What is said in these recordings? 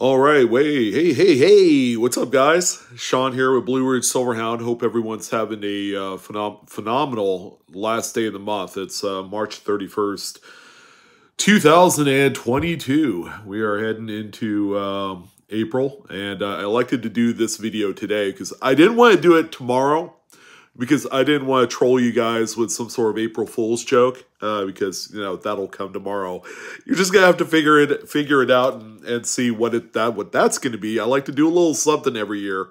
All right, hey, what's up, guys? Sean here with BlueRidgeSilverhound. Hope everyone's having a phenomenal last day of the month. It's March 31st, 2022. We are heading into April, and I elected to do this video today because I didn't want to do it tomorrow because I didn't want to troll you guys with some sort of April Fool's joke, because that'll come tomorrow. You're just gonna have to figure it out and see what that's gonna be. I like to do a little something every year,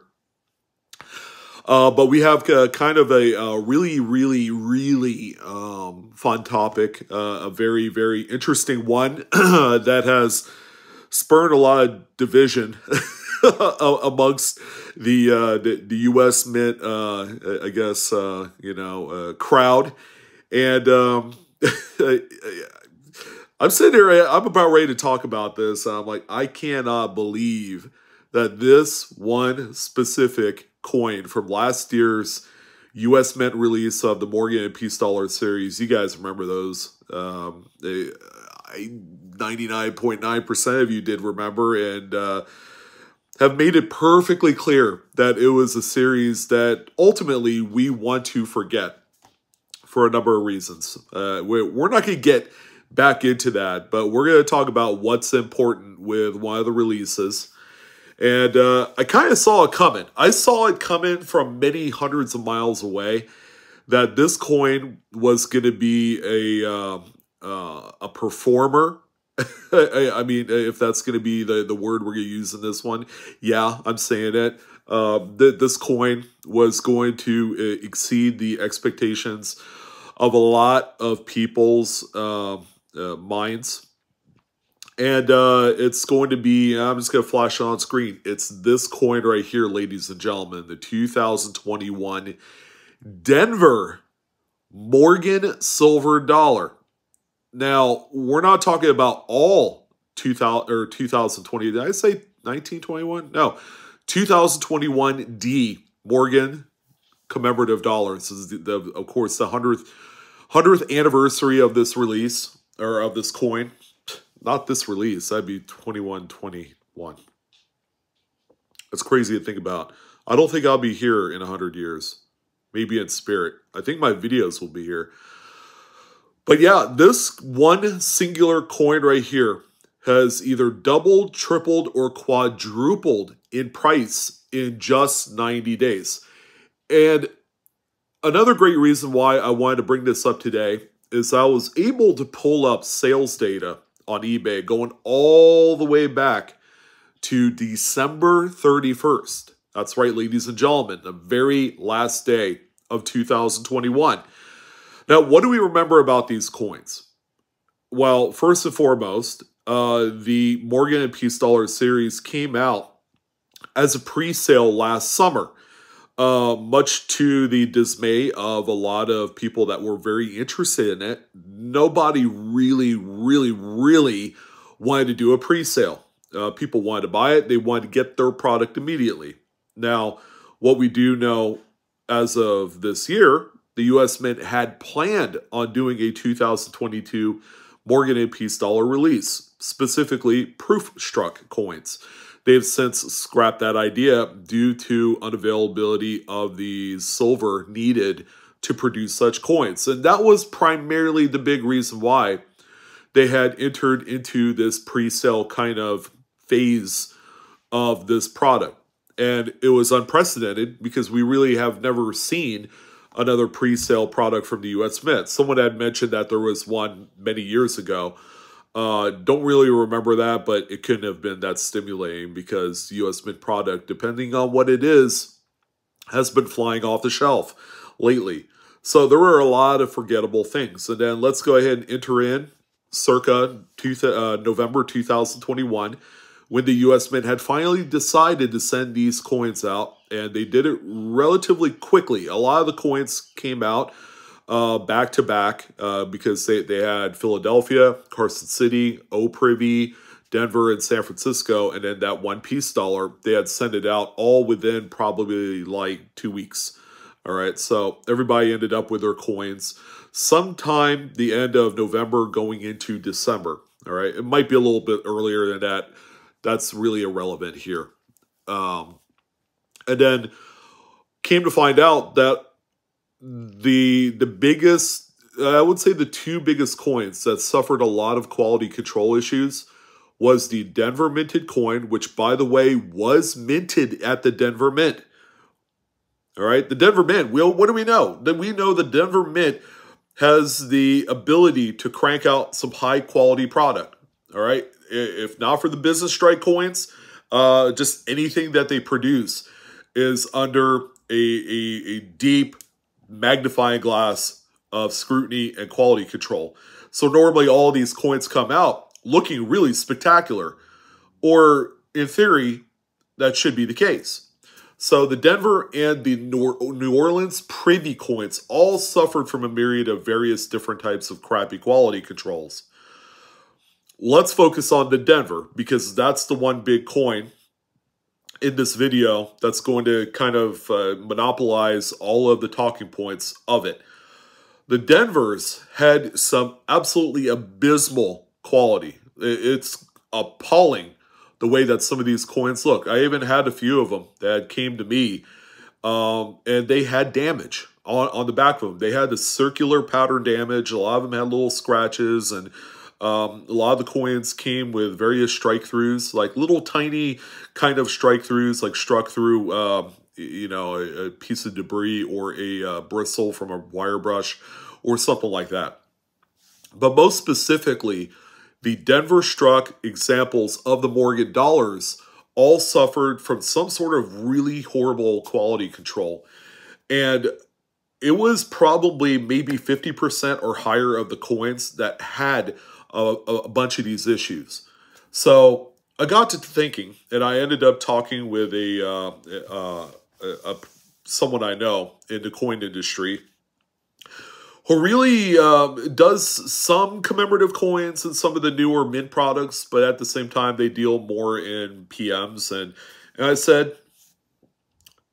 but we have kind of a really fun topic, a very interesting one that has spurred a lot of division amongst the U.S. Mint, I guess, crowd. And I'm sitting here, I'm about ready to talk about this. I'm like, I cannot believe that this one specific coin from last year's U.S. Mint release of the Morgan and Peace Dollar series, you guys remember those. 99.9% of you did remember, and have made it perfectly clear that it was a series that ultimately we want to forget for a number of reasons. We're not going to get back into that, but we're going to talk about what's important with one of the releases. And I kind of saw it coming. I saw it coming from many hundreds of miles away that this coin was going to be a performer. I mean, if that's going to be the word we're going to use in this one, yeah, I'm saying it. This coin was going to exceed the expectations of a lot of people's minds. And it's going to be, I'm just going to flash it on screen. It's this coin right here, ladies and gentlemen, the 2021 Denver Morgan Silver Dollar. Now, we're not talking about all 2020. Did I say 1921? No, 2021 D Morgan commemorative dollar. This is, of course, the 100th anniversary of this release, or of this coin. Not this release. That'd be 2121. That's crazy to think about. I don't think I'll be here in 100 years. Maybe in spirit. I think my videos will be here. But yeah, this one singular coin right here has either doubled, tripled, or quadrupled in price in just 90 days. And another great reason why I wanted to bring this up today is I was able to pull up sales data on eBay going all the way back to December 31st. That's right, ladies and gentlemen, the very last day of 2021. Now, what do we remember about these coins? Well, first and foremost, the Morgan and Peace Dollar series came out as a pre-sale last summer, much to the dismay of a lot of people that were very interested in it. Nobody really wanted to do a pre-sale. People wanted to buy it. They wanted to get their product immediately. Now, what we do know as of this year, the U.S. Mint had planned on doing a 2022 Morgan and Peace Dollar release, specifically proof-struck coins. They've since scrapped that idea due to unavailability of the silver needed to produce such coins. And that was primarily the big reason why they had entered into this pre-sale kind of phase of this product. And it was unprecedented because we really have never seen another pre-sale product from the U.S. Mint. Someone had mentioned that there was one many years ago. Don't really remember that, but it couldn't have been that stimulating because U.S. Mint product, depending on what it is, has been flying off the shelf lately. So there were a lot of forgettable things. And then let's go ahead and enter in circa November 2021, when the U.S. Mint had finally decided to send these coins out, and they did it relatively quickly. A lot of the coins came out back to back because they had Philadelphia, Carson City, Privy, Denver, and San Francisco, and then that one Peace Dollar, they had sent it out all within probably like 2 weeks. All right, so everybody ended up with their coins sometime the end of November going into December. All right, it might be a little bit earlier than that. That's really irrelevant here. And then came to find out that the biggest, I would say the two biggest coins that suffered a lot of quality control issues was the Denver minted coin, which, by the way, was minted at the Denver Mint. All right, the Denver Mint, what do we know? Then we know the Denver Mint has the ability to crank out some high-quality product. All right, if not for the business strike coins, just anything that they produce is under a deep magnifying glass of scrutiny and quality control. So normally all these coins come out looking really spectacular, or in theory, that should be the case. So the Denver and the New Orleans Privy coins all suffered from a myriad of various different types of crappy quality controls. Let's focus on the Denver, because that's the one big coin in this video that's going to kind of monopolize all of the talking points of it. The Denvers had some absolutely abysmal quality. It's appalling the way that some of these coins look. I even had a few of them that came to me, and they had damage on the back of them. They had the circular pattern damage. A lot of them had little scratches, and a lot of the coins came with various strike-throughs, like little tiny kind of strike-throughs, like struck through, a piece of debris or a bristle from a wire brush or something like that. But most specifically, the Denver struck examples of the Morgan dollars all suffered from some sort of really horrible quality control. And it was probably maybe 50% or higher of the coins that had a bunch of these issues. So I got to thinking, and I ended up talking with someone I know in the coin industry who really does some commemorative coins and some of the newer mint products, but at the same time, they deal more in PMs. And I said,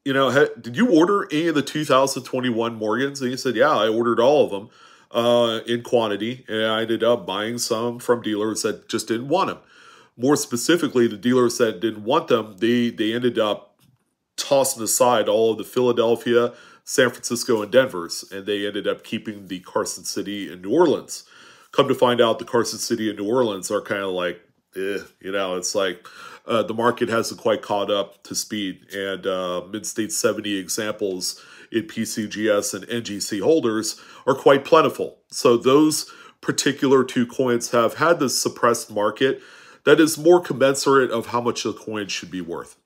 did you order any of the 2021 Morgans? And he said, yeah, I ordered all of them in quantity, and I ended up buying some from dealers that just didn't want them. More specifically, the dealers that didn't want them, they ended up tossing aside all of the Philadelphia, San Francisco, and Denver's, and they ended up keeping the Carson City and New Orleans. Come to find out, the Carson City and New Orleans are kind of like, it's like the market hasn't quite caught up to speed, and MidState 70 examples in PCGS and NGC holders are quite plentiful. So those particular two coins have had this suppressed market that is more commensurate of how much the coin should be worth.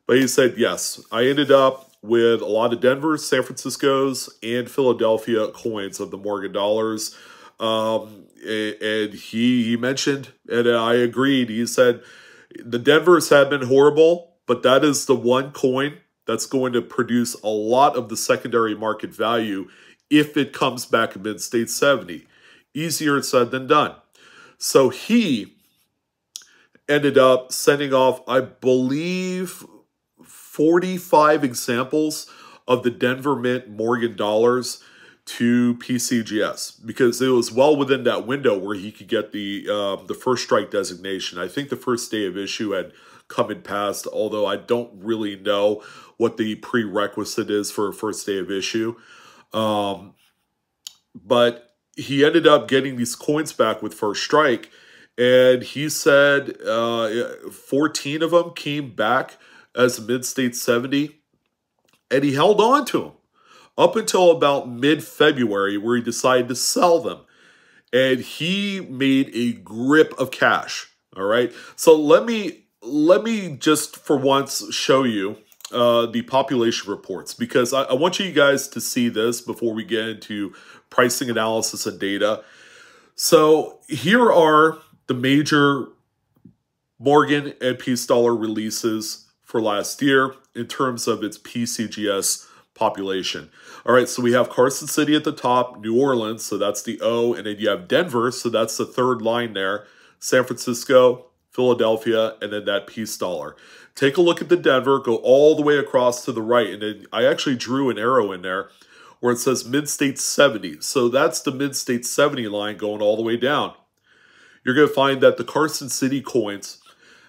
But he said, yes, I ended up with a lot of Denver, San Francisco's, and Philadelphia coins of the Morgan dollars. And he mentioned, and I agreed, he said, the Denvers have been horrible, but that is the one coin that's going to produce a lot of the secondary market value if it comes back in MidState 70. Easier said than done. So he ended up sending off, I believe, 45 examples of the Denver Mint Morgan dollars to PCGS, because it was well within that window where he could get the first strike designation. I think the first day of issue had come and passed, although I don't really know what the prerequisite is for a first day of issue. But he ended up getting these coins back with first strike, and he said 14 of them came back as MidState 70, and he held on to them up until about mid-February, where he decided to sell them. And he made a grip of cash, all right? So let me just for once show you the population reports, because I want you guys to see this before we get into pricing analysis and data. So here are the major Morgan and Peace Dollar releases for last year in terms of its PCGS population. All right, so we have Carson City at the top, New Orleans, so that's the O, and then you have Denver, so that's the third line there, San Francisco, Philadelphia, and then that Peace Dollar. Take a look at the Denver, go all the way across to the right, and then I actually drew an arrow in there where it says MidState 70. So that's the MidState 70 line going all the way down. You're going to find that the Carson City coins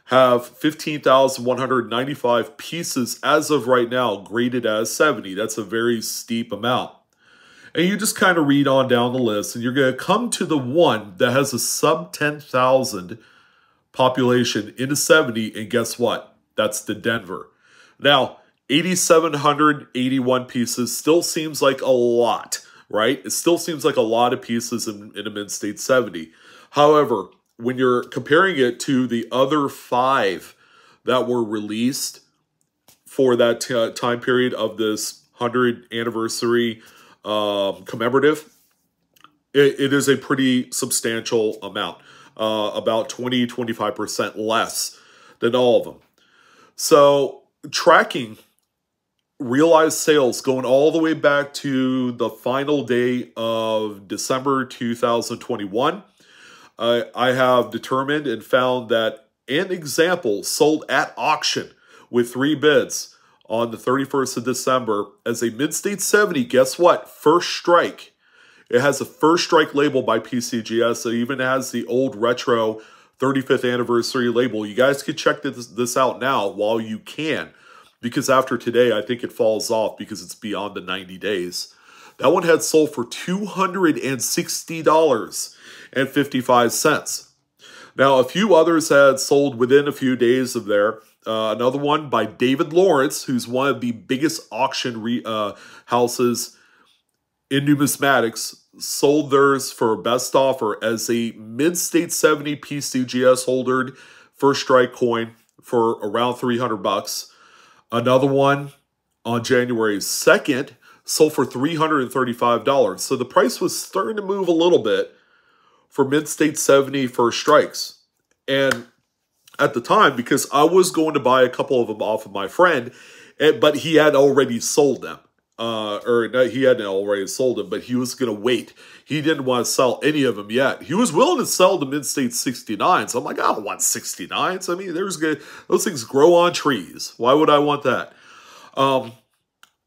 have 15,195 pieces as of right now graded as 70. That's a very steep amount. And you just kind of read on down the list, and you're going to come to the one that has a sub 10,000 population into 70, and guess what? That's the Denver. Now, 8,781 pieces still seems like a lot, right? It still seems like a lot of pieces in a MidState 70. However, when you're comparing it to the other 5 that were released for that time period of this 100th anniversary commemorative, it is a pretty substantial amount, about 20-25% less than all of them. So tracking realized sales going all the way back to the final day of December 2021, I have determined and found that an example sold at auction with 3 bids on the 31st of December as a MidState 70. Guess what? First strike. It has a first strike label by PCGS. It even has the old retro 35th anniversary label. You guys can check this out now while you can, because after today, I think it falls off because it's beyond the 90 days. That one had sold for $260.55. Now, a few others had sold within a few days of there. Another one by David Lawrence, who's one of the biggest auction houses in numismatics, sold theirs for best offer as a MidState 70 PCGS holdered first strike coin for around $300. Another one on January 2nd sold for $335. So the price was starting to move a little bit for MidState 70 first strikes. And at the time, because I was going to buy a couple of them off of my friend, but he had already sold them. He hadn't already sold them, but he was going to wait. He didn't want to sell any of them yet. He was willing to sell the MidState 69s. I'm like, I don't want 69s. I mean, those things grow on trees. Why would I want that?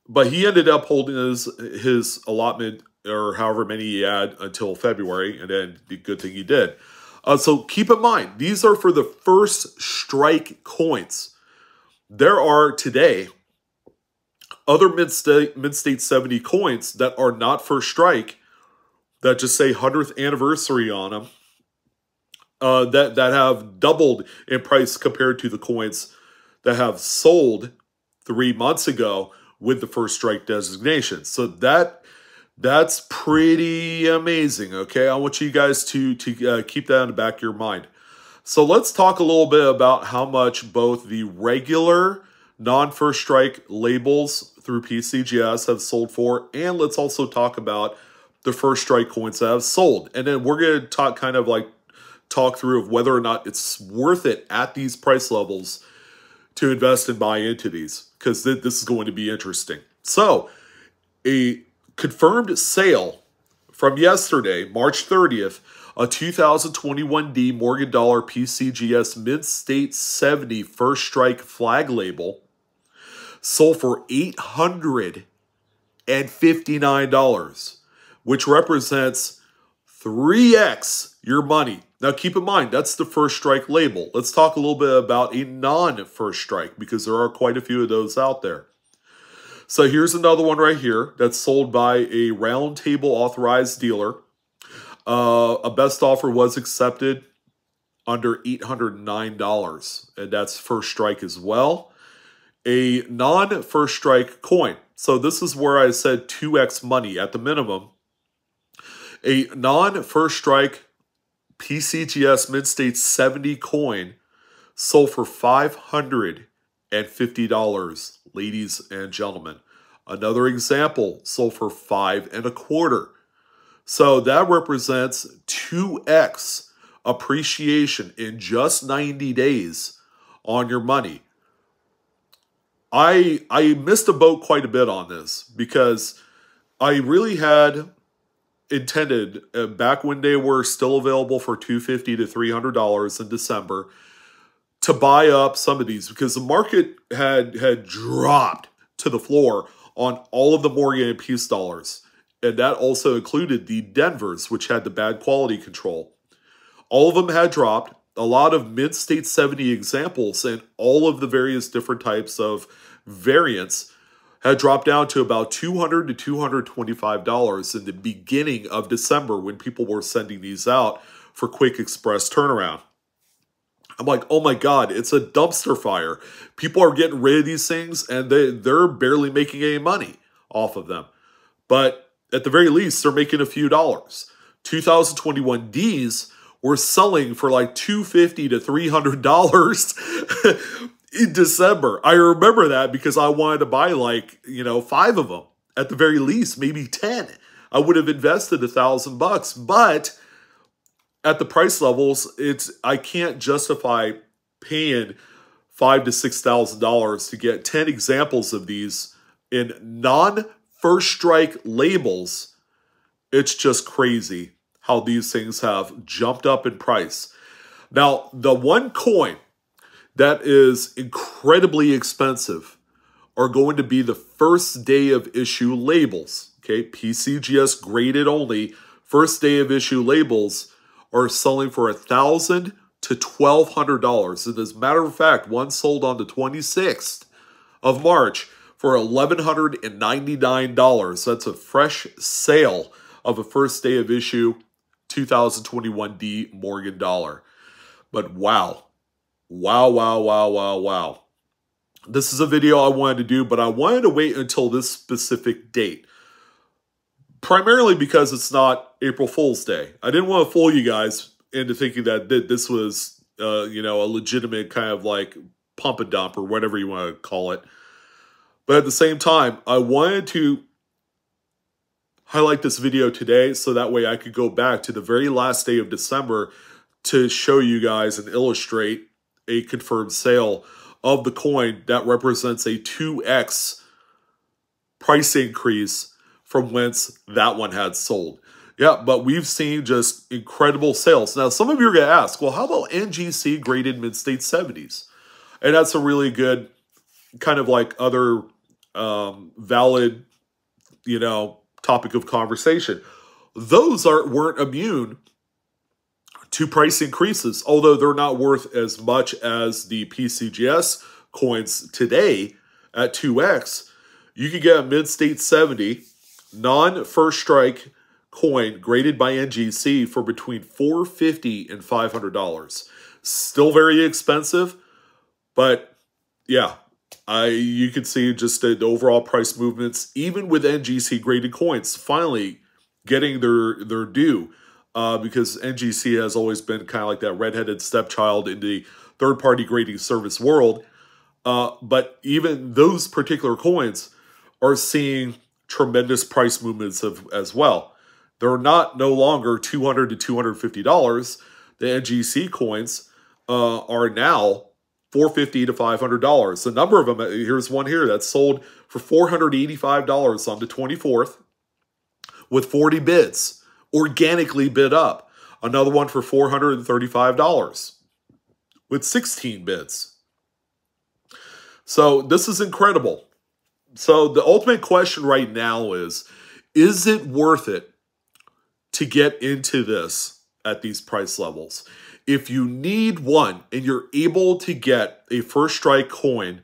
But he ended up holding his allotment, or however many he had, until February, and then the good thing he did. So keep in mind, these are for the first strike coins. There are today other MidState 70 coins that are not first strike, that just say 100th anniversary on them, that have doubled in price compared to the coins that have sold 3 months ago with the first strike designation. So that's pretty amazing, okay? I want you guys to keep that in the back of your mind. So let's talk a little bit about how much both the regular non-first strike labels through PCGS have sold for, and let's also talk about the first strike coins that have sold. And then we're going to talk through of whether or not it's worth it at these price levels to invest and buy into these, because this is going to be interesting. So a confirmed sale from yesterday, March 30th, a 2021 D Morgan Dollar PCGS MidState 70 first strike flag label sold for $859, which represents 3x your money. Now, keep in mind, that's the first strike label. Let's talk a little bit about a non-first strike, because there are quite a few of those out there. So here's another one right here that's sold by a round table authorized dealer. A best offer was accepted under $809, and that's first strike as well. A non-first strike coin. So this is where I said 2x money at the minimum. A non-first strike PCGS MidState 70 coin sold for $550, ladies and gentlemen. Another example sold for $525. So that represents 2x appreciation in just 90 days on your money. I missed a boat quite a bit on this, because I really had intended, back when they were still available for $250 to $300 in December, to buy up some of these, because the market had dropped to the floor on all of the Morgan and Peace dollars. And that also included the Denvers, which had the bad quality control. All of them had dropped. a lot of mid-state 70 examples and all of the various different types of variants had dropped down to about $200 to $225 in the beginning of December when people were sending these out for Quake Express turnaround. I'm like, oh my God, it's a dumpster fire. People are getting rid of these things and they're barely making any money off of them. But at the very least, they're making a few dollars. 2021 Ds were selling for like $250 to $300 in December. I remember that because I wanted to buy like, 5 of them at the very least, maybe 10. I would have invested $1,000, but at the price levels, I can't justify paying $5,000 to $6,000 to get 10 examples of these in non-first strike labels. It's just crazy how these things have jumped up in price. Now, the one coin that is incredibly expensive are going to be the first day of issue labels. Okay, PCGS graded only. First day of issue labels are selling for $1,000 to $1,200. And as a matter of fact, one sold on the 26th of March for $1,199. That's a fresh sale of a first day of issue 2021 D Morgan dollar. But wow. Wow. This is a video I wanted to do, but I wanted to wait until this specific date. Primarily because it's not April Fool's Day. I didn't want to fool you guys into thinking that this was, a legitimate kind of like pump and dump or whatever you want to call it. But at the same time, I wanted to highlight this video today so that way I could go back to the very last day of December to show you guys and illustrate a confirmed sale of the coin that represents a 2x price increase from whence that one had sold. Yeah, but we've seen just incredible sales. Now, some of you are going to ask, well, how about NGC graded mid-state 70s? And that's a really good kind of like other valid, topic of conversation. Those weren't immune to price increases, although they're not worth as much as the PCGS coins today at 2x. You could get a mid-state 70 non-first strike coin graded by NGC for between $450 and $500. Still very expensive, but yeah, you can see just the overall price movements, even with NGC graded coins finally getting their due, because NGC has always been kind of like that redheaded stepchild in the third-party grading service world. But even those particular coins are seeing tremendous price movements as well. They're no longer $200 to $250. The NGC coins are now $450 to $500. A number of them, here's one here that's sold for $485 on the 24th with 40 bids, organically bid up. Another one for $435 with 16 bids. So this is incredible. So the ultimate question right now is it worth it to get into this at these price levels? If you need one and you're able to get a first strike coin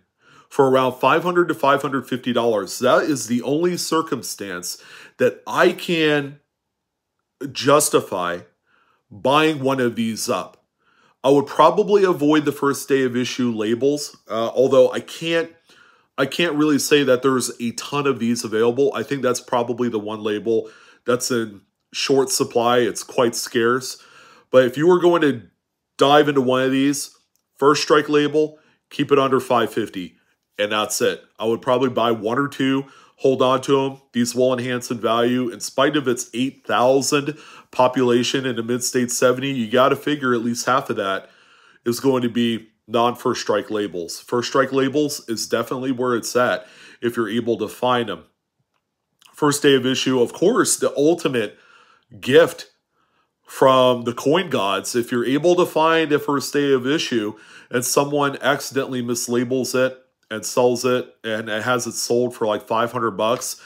for around $500 to $550, that is the only circumstance that I can justify buying one of these up. I would probably avoid the first day of issue labels, although I can't really say that there's a ton of these available. I think that's probably the one label that's in short supply. It's quite scarce. But if you were going to dive into one of these, first strike label, keep it under $550, and that's it. I would probably buy one or two, hold on to them. These will enhance in value. In spite of its 8,000 population in the mid-state 70, you got to figure at least half of that is going to be non-first strike labels. First strike labels is definitely where it's at if you're able to find them. First day of issue, of course, the ultimate gift from the coin gods. If you're able to find a first day of issue and someone accidentally mislabels it and sells it and it has it sold for like $500,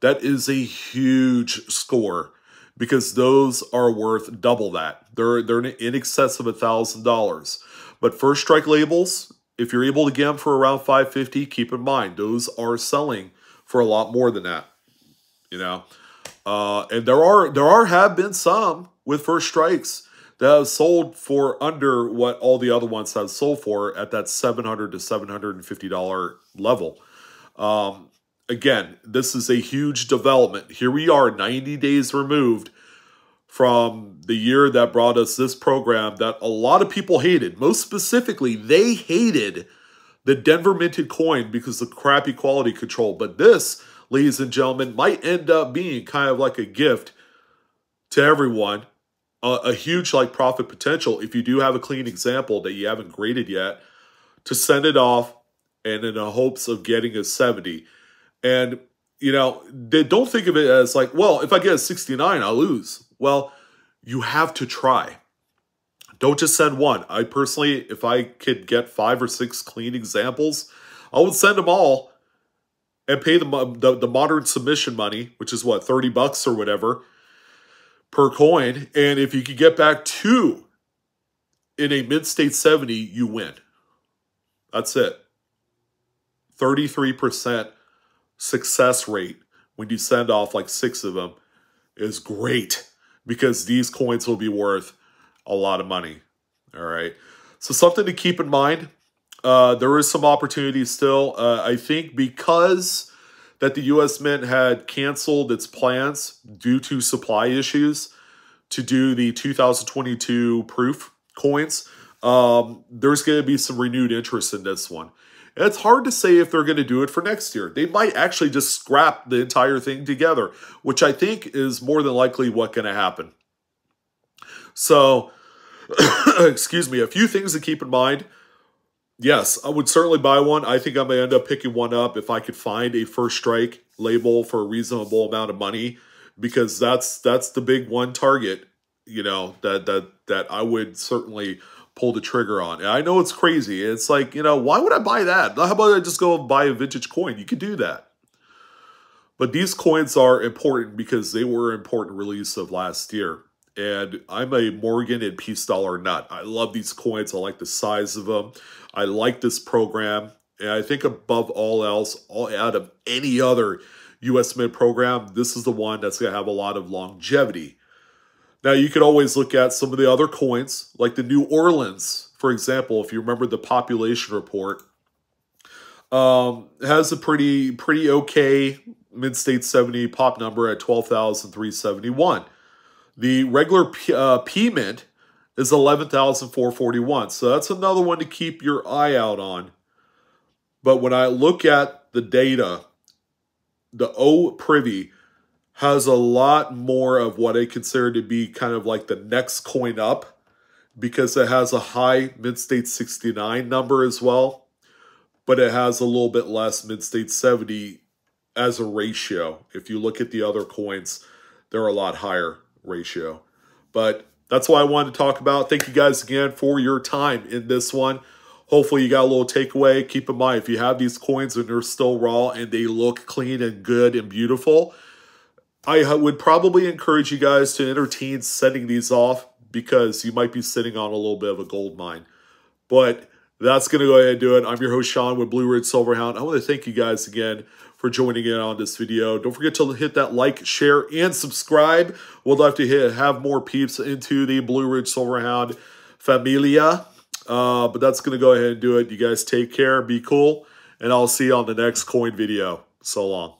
that is a huge score because those are worth double that. They're in excess of $1,000. But first strike labels, if you're able to get them for around $550, keep in mind those are selling for a lot more than that. You know, and there have been some with first strikes that have sold for under what all the other ones have sold for at that $700 to $750 level. Again, this is a huge development. Here we are 90 days removed from the year that brought us this program that a lot of people hated. Most specifically, they hated the Denver minted coin because of crappy quality control. But this, ladies and gentlemen, might end up being kind of like a gift to everyone. A huge like profit potential if you do have a clean example that you haven't graded yet, to send it off and in the hopes of getting a 70. And, you know, they don't think of it as like, well, if I get a 69, I'll lose. Well, you have to try. Don't just send one. I personally, if I could get 5 or 6 clean examples, I would send them all and pay the modern submission money, which is what, $30 or whatever per coin. And if you could get back 2 in a mid-state 70, you win. That's it. 33% success rate when you send off like 6 of them is great, because these coins will be worth a lot of money. All right. So something to keep in mind. There is some opportunities still. I think because that the U.S. Mint had canceled its plans due to supply issues to do the 2022 proof coins, there's going to be some renewed interest in this one. And it's hard to say if they're going to do it for next year. They might actually just scrap the entire thing together, which I think is more than likely what's going to happen. So, excuse me, a few things to keep in mind. Yes, I would certainly buy one. I think I may end up picking one up if I could find a first strike label for a reasonable amount of money, because that's the big one target, you know, that I would certainly pull the trigger on. And I know it's crazy. It's like, you know, why would I buy that? How about I just go and buy a vintage coin? You could do that. But these coins are important because they were an important release of last year. And I'm a Morgan and Peace Dollar nut. I love these coins. I like the size of them. I like this program. And I think above all else, out of any other U.S. Mint program, this is the one that's going to have a lot of longevity. Now, you could always look at some of the other coins, like the New Orleans, for example. If you remember the population report, has a pretty okay mid-state 70 pop number at 12,371. The regular P mint is 11,441. So that's another one to keep your eye out on. But when I look at the data, the O Privy has a lot more of what I consider to be kind of like the next coin up, because it has a high mid-state 69 number as well, but it has a little bit less mid-state 70 as a ratio. If you look at the other coins, they're a lot higher ratio. But that's what I wanted to talk about. Thank you guys again for your time in this one. Hopefully you got a little takeaway. Keep in mind, if you have these coins and they're still raw and they look clean and good and beautiful, I would probably encourage you guys to entertain sending these off, because you might be sitting on a little bit of a gold mine. But that's going to go ahead and do it. I'm your host, Sean, with Blue Ridge Silverhound. I want to thank you guys again for joining in on this video. Don't forget to hit that like, share, and subscribe. We'd love to have more peeps into the Blue Ridge Silverhound familia. But that's going to go ahead and do it. You guys take care, be cool, and I'll see you on the next coin video. So long.